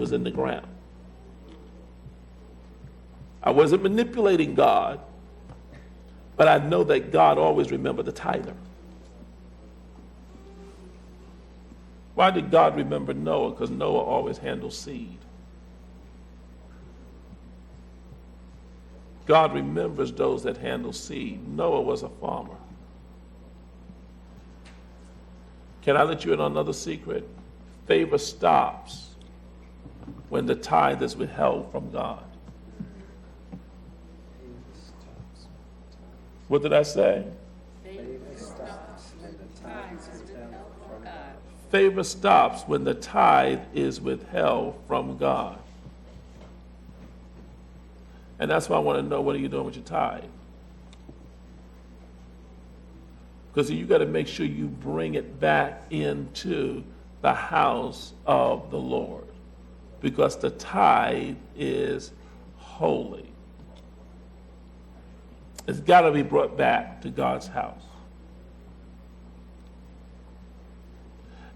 was in the ground. I wasn't manipulating God, but I know that God always remembered the tither. Why did God remember Noah? Because Noah always handled seed. God remembers those that handle seed. Noah was a farmer. Can I let you in on another secret? Favor stops when the tithe is withheld from God. What did I say? Favor stops when the tithe is withheld from God. And that's why I want to know, what are you doing with your tithe? Because you got to make sure you bring it back into the house of the Lord. Because the tithe is holy. It's got to be brought back to God's house.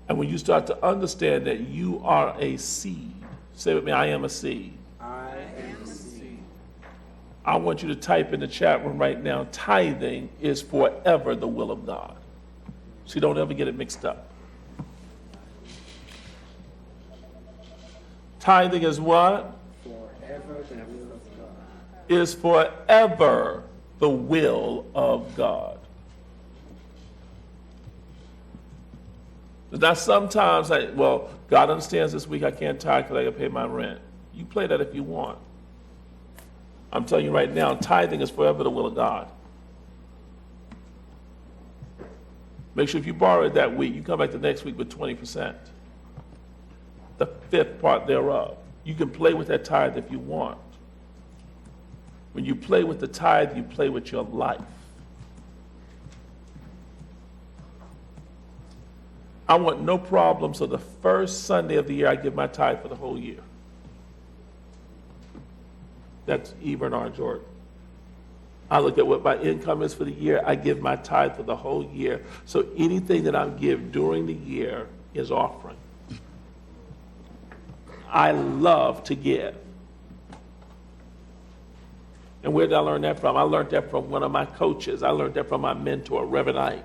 And when you start to understand that you are a seed, say with me, I am a seed. I am a seed. I want you to type in the chat room right now, tithing is forever the will of God. So you don't ever get it mixed up. Tithing is what? Forever the will of God. Is forever the will of God. Now sometimes, God understands this week I can't tithe because I got to pay my rent. You play that if you want. I'm telling you right now, tithing is forever the will of God. Make sure if you borrow it that week, you come back the next week with 20%. The fifth part thereof. You can play with that tithe if you want. When you play with the tithe, you play with your life. I want no problem, so the first Sunday of the year, I give my tithe for the whole year. That's Eva and R. Jordan. I look at what my income is for the year. I give my tithe for the whole year. So anything that I give during the year is offering. I love to give. And where did I learn that from? I learned that from one of my coaches. I learned that from my mentor, Reverend Ike.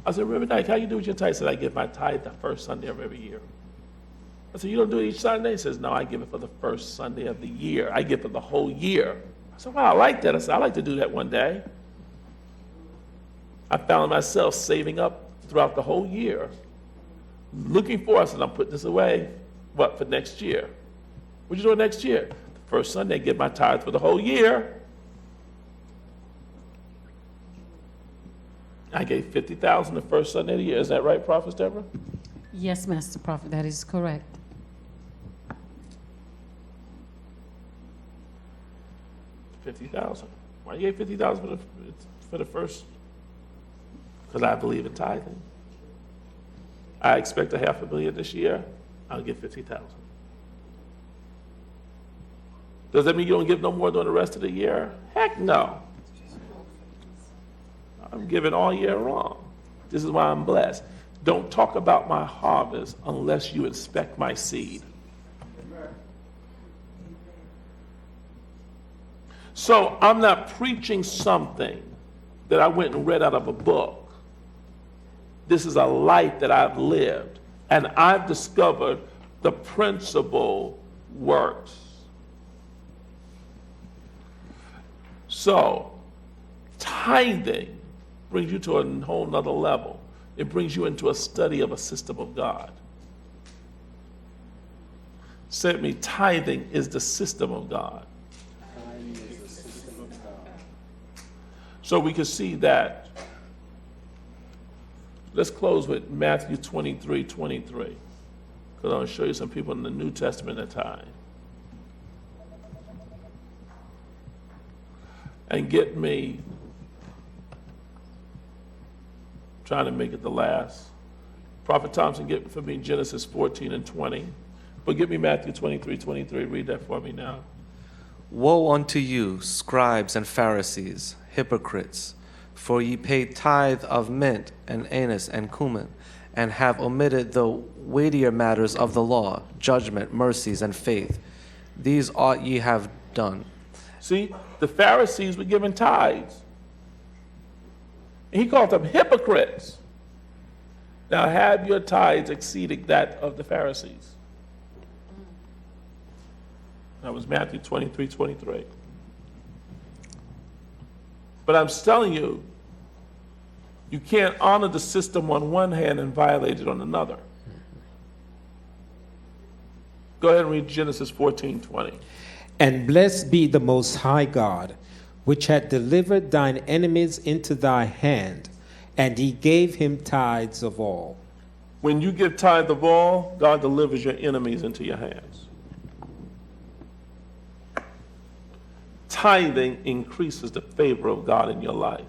I said, Reverend Ike, how you do with your tithe? He said, I give my tithe the first Sunday of every year. I said, you don't do it each Sunday? He says, no, I give it for the first Sunday of the year. I give it for the whole year. I said, wow, I like that. I said, I'd like to do that one day. I found myself saving up throughout the whole year, looking for, I said, I'm putting this away, for next year? What you doing next year? The first Sunday, I give my tithe for the whole year. I gave $50,000 the first Sunday of the year. Is that right, Prophet Deborah? Yes, Master Prophet, that is correct. $50,000. Why you gave $50,000 for the first? Because I believe in tithing. I expect $500,000 this year. I'll give $50,000. Does that mean you don't give no more during the rest of the year? Heck no. I'm giving all year long. This is why I'm blessed. Don't talk about my harvest unless you inspect my seed. So I'm not preaching something that I went and read out of a book. This is a life that I've lived, and I've discovered the principle works. So tithing brings you to a whole nother level. It brings you into a study of a system of God. Say to me, tithing is the system of God. Tithing is the system of God. So we can see that. Let's close with Matthew 23:23, because I want to show you some people in the New Testament that tithe. And get me, trying to make it the last. Prophet Thompson, get for me Genesis 14:20. But give me Matthew 23:23. Read that for me now. Woe unto you, scribes and Pharisees, hypocrites! For ye pay tithe of mint and anise and cumin, and have omitted the weightier matters of the law, judgment, mercies, and faith. These ought ye have done. See, the Pharisees were giving tithes. He called them hypocrites. Now have your tithes exceeding that of the Pharisees. That was Matthew 23:23. But I'm telling you, you can't honor the system on one hand and violate it on another. Go ahead and read Genesis 14:20. And blessed be the Most High God, which had delivered thine enemies into thy hand, and he gave him tithes of all. When you give tithe of all, God delivers your enemies into your hands. Tithing increases the favor of God in your life.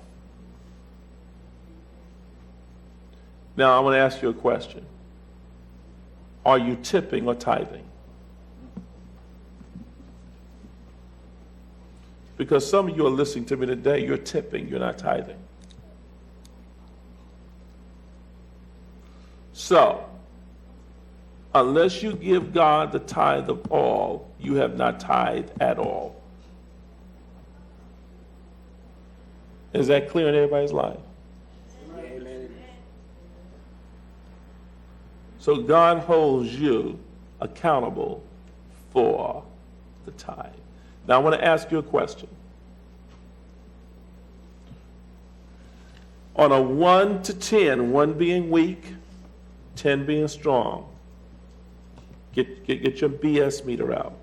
Now, I want to ask you a question. Are you tipping or tithing? Because some of you are listening to me today, you're tipping, you're not tithing. So, unless you give God the tithe of all, you have not tithed at all. Is that clear in everybody's life? Amen. So God holds you accountable for the tithe. Now I want to ask you a question. On a 1 to 10, 1 being weak, 10 being strong, get your BS meter out.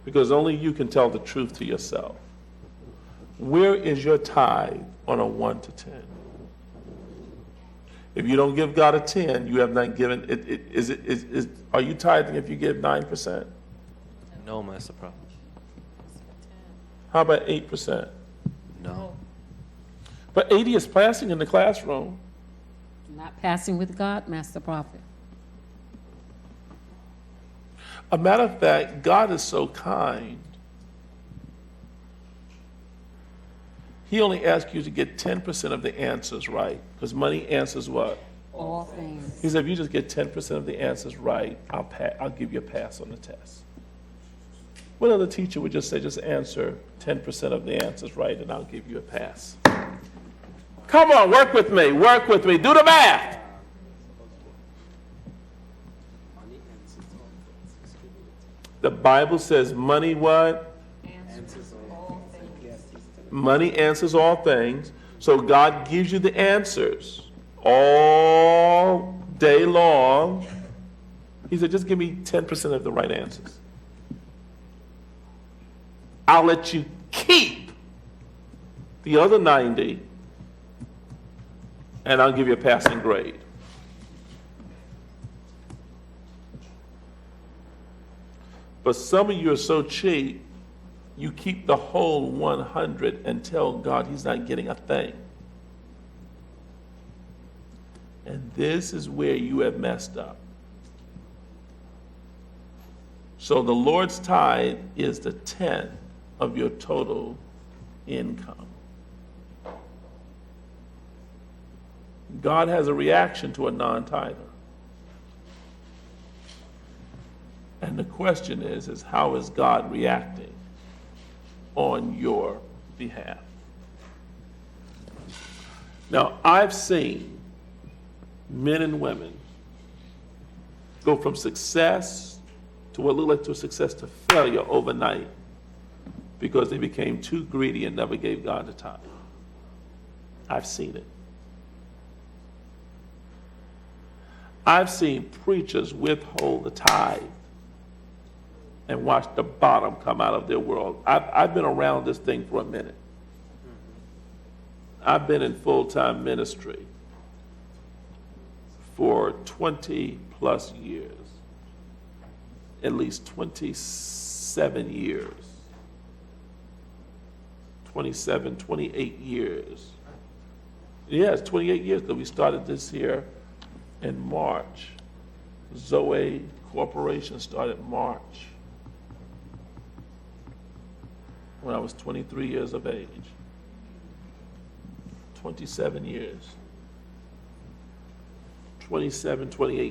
Because only you can tell the truth to yourself. Where is your tithe on a 1 to 10? If you don't give God a 10, you have not given it. Are you tithing if you give 9%? No, Master Prophet. How about 8%? No. But 80 is passing in the classroom. Not passing with God, Master Prophet. A matter of fact, God is so kind. He only asks you to get 10% of the answers right. Because money answers what? All things. He said, if you just get 10% of the answers right, I'll give you a pass on the test. What other teacher would just say, just answer 10% of the answers right and I'll give you a pass? Come on, work with me, do the math. The Bible says money what? Money answers all things. So God gives you the answers all day long. He said, just give me 10% of the right answers. I'll let you keep the other 90 and I'll give you a passing grade. But some of you are so cheap, you keep the whole 100 and tell God he's not getting a thing. And this is where you have messed up. So the Lord's tithe is the 10th of your total income. God has a reaction to a non-tither. And the question is how is God reacting on your behalf? Now, I've seen men and women go from success to what looked like to success to failure overnight because they became too greedy and never gave God the tithe. I've seen it. I've seen preachers withhold the tithe and watch the bottom come out of their world. I've been around this thing for a minute. I've been in full-time ministry for 20 plus years, at least 27 years, 27, 28 years. Yeah, it's 28 years because we started this here in March. Zoe Corporation started March when I was 23 years of age. 27 years. 27, 28